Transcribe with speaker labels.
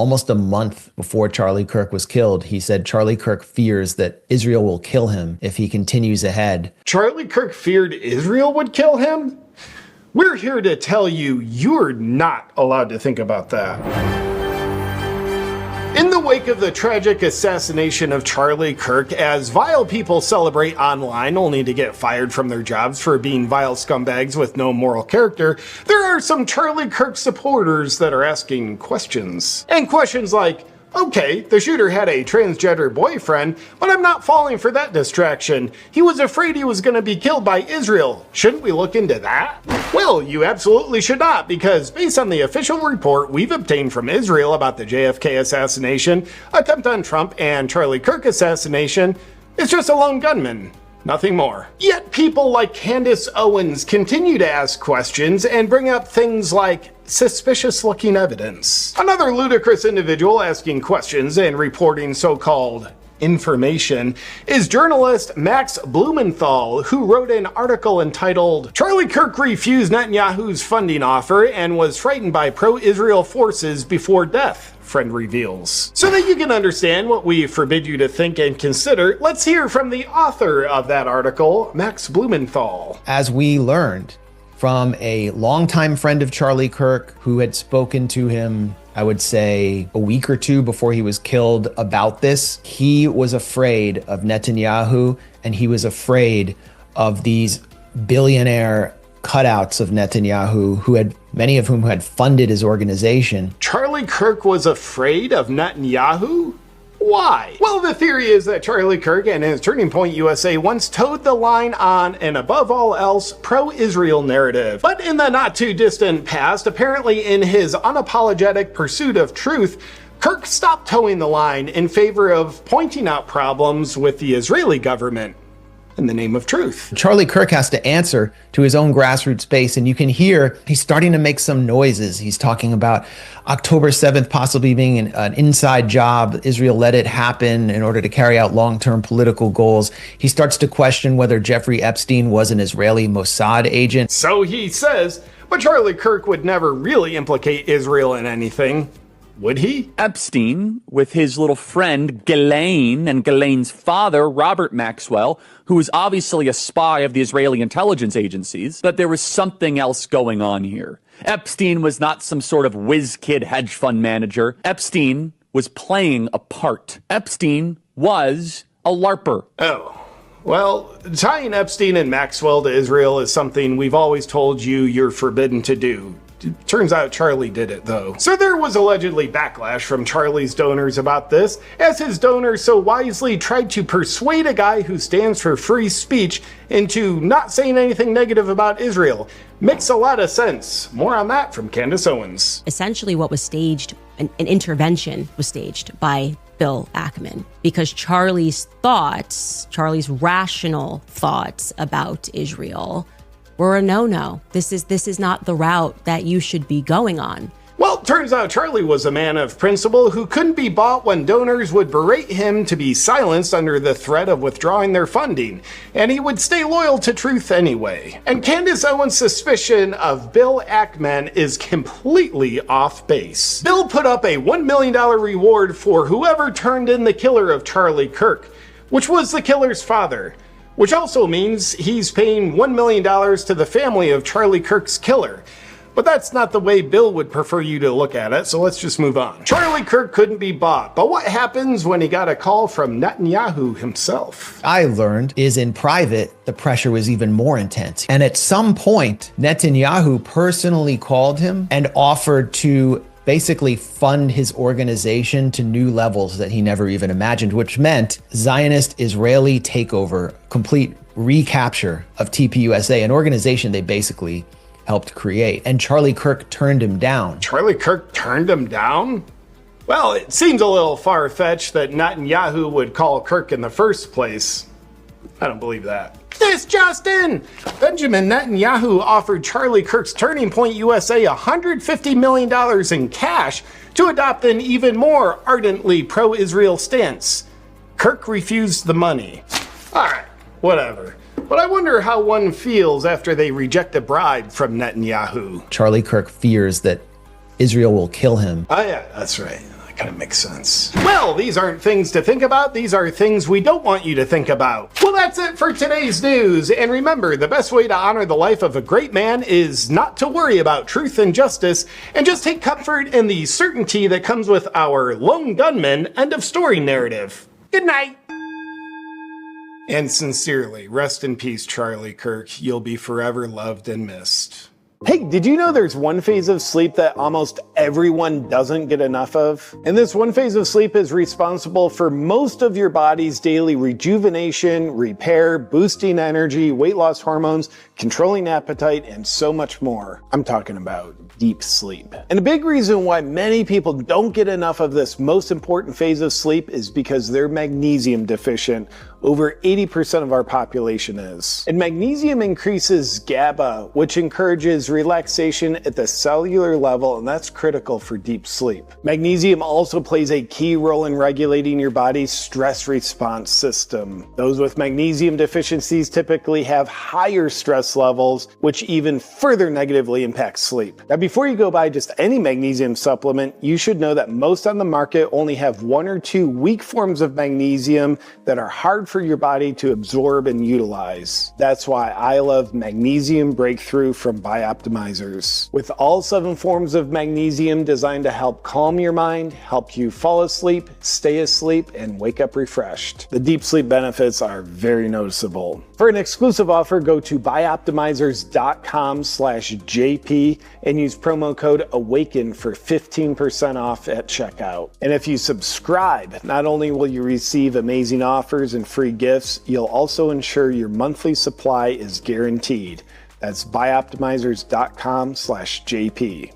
Speaker 1: almost a month before Charlie Kirk was killed, he said Charlie Kirk fears that Israel will kill him if he continues ahead.
Speaker 2: Charlie Kirk feared Israel would kill him? We're here to tell you, you're not allowed to think about that. In the wake of the tragic assassination of Charlie Kirk, as vile people celebrate online only to get fired from their jobs for being vile scumbags with no moral character, there are some Charlie Kirk supporters that are asking questions. And questions like, okay, the shooter had a transgender boyfriend, but I'm not falling for that distraction. He was afraid he was going to be killed by Israel. Shouldn't we look into that? Well, you absolutely should not, because based on the official report we've obtained from Israel about the JFK assassination, attempt on Trump, and Charlie Kirk assassination, it's just a lone gunman. Nothing more. Yet people like Candace Owens continue to ask questions and bring up things like suspicious looking evidence. Another ludicrous individual asking questions and reporting so-called information is journalist Max Blumenthal, who wrote an article entitled "Charlie Kirk refused Netanyahu's funding offer and was frightened by pro-Israel forces before death," friend reveals. So that you can understand what we forbid you to think and consider, let's hear from the author of that article, Max Blumenthal.
Speaker 1: As we learned from a longtime friend of Charlie Kirk who had spoken to him, I would say a week or two before he was killed about this, he was afraid of Netanyahu, and he was afraid of these billionaire cutouts of Netanyahu, who had many of whom had funded his organization.
Speaker 2: Charlie Kirk was afraid of Netanyahu? Why? Well, the theory is that Charlie Kirk and his Turning Point USA once towed the line on an above all else pro-Israel narrative. But in the not too distant past, apparently in his unapologetic pursuit of truth, Kirk stopped towing the line in favor of pointing out problems with the Israeli government in the name of truth.
Speaker 1: Charlie Kirk has to answer to his own grassroots base, and you can hear he's starting to make some noises. He's talking about October 7th possibly being an inside job. Israel let it happen in order to carry out long-term political goals. He starts to question whether Jeffrey Epstein was an Israeli Mossad agent.
Speaker 2: So he says, but Charlie Kirk would never really implicate Israel in anything. Would he?
Speaker 3: Epstein, with his little friend Ghislaine and Ghislaine's father, Robert Maxwell, who was obviously a spy of the Israeli intelligence agencies, that there was something else going on here. Epstein was not some sort of whiz-kid hedge fund manager. Epstein was playing a part. Epstein was a LARPer.
Speaker 2: Oh. Well, tying Epstein and Maxwell to Israel is something we've always told you you're forbidden to do. Turns out Charlie did it, though. So there was allegedly backlash from Charlie's donors about this, as his donors so wisely tried to persuade a guy who stands for free speech into not saying anything negative about Israel. Makes a lot of sense. More on that from Candace Owens.
Speaker 4: Essentially what was staged, an intervention was staged by Bill Ackman, because Charlie's thoughts, Charlie's rational thoughts about Israel were a no-no. This is not the route that you should be going on.
Speaker 2: Well, turns out Charlie was a man of principle who couldn't be bought when donors would berate him to be silenced under the threat of withdrawing their funding, and he would stay loyal to truth anyway. And Candace Owens' suspicion of Bill Ackman is completely off base. Bill put up a $1 million reward for whoever turned in the killer of Charlie Kirk, which was the killer's father. Which also means he's paying $1 million to the family of Charlie Kirk's killer. But that's not the way Bill would prefer you to look at it, so let's just move on. Charlie Kirk couldn't be bought, but what happens when he got a call from Netanyahu himself?
Speaker 1: I learned is in private, the pressure was even more intense. And at some point, Netanyahu personally called him and offered to basically fund his organization to new levels that he never even imagined, which meant Zionist Israeli takeover, complete recapture of TPUSA, an organization they basically helped create. And Charlie Kirk turned him down.
Speaker 2: Charlie Kirk turned him down? Well, it seems a little far-fetched that Netanyahu would call Kirk in the first place. I don't believe that. This just in! Benjamin Netanyahu offered Charlie Kirk's Turning Point USA $150 million in cash to adopt an even more ardently pro-Israel stance. Kirk refused the money. Alright, whatever. But I wonder how one feels after they reject a bribe from Netanyahu.
Speaker 1: Charlie Kirk fears that Israel will kill him.
Speaker 2: Oh yeah, that's right. kind of makes sense. Well, these aren't things to think about. These are things we don't want you to think about. Well, that's it for today's news. And remember, the best way to honor the life of a great man is not to worry about truth and justice, and just take comfort in the certainty that comes with our lone gunman end of story narrative. Good night. And sincerely, rest in peace, Charlie Kirk. You'll be forever loved and missed. Hey, did you know there's one phase of sleep that almost everyone doesn't get enough of? And this one phase of sleep is responsible for most of your body's daily rejuvenation, repair, boosting energy, weight loss hormones, controlling appetite, and so much more. I'm talking about deep sleep. And a big reason why many people don't get enough of this most important phase of sleep is because they're magnesium deficient. Over 80% of our population is. And magnesium increases GABA, which encourages relaxation at the cellular level, and that's critical for deep sleep. Magnesium also plays a key role in regulating your body's stress response system. Those with magnesium deficiencies typically have higher stress levels, which even further negatively impacts sleep. Now, before you go buy just any magnesium supplement, you should know that most on the market only have 1 or 2 weak forms of magnesium that are hard for your body to absorb and utilize. That's why I love Magnesium Breakthrough from Bioptimizers. With all 7 forms of magnesium designed to help calm your mind, help you fall asleep, stay asleep, and wake up refreshed. The deep sleep benefits are very noticeable. For an exclusive offer, go to bioptimizers.com/JP and use promo code AWAKEN for 15% off at checkout. And if you subscribe, not only will you receive amazing offers and free gifts, you'll also ensure your monthly supply is guaranteed. That's bioptimizers.com/JP.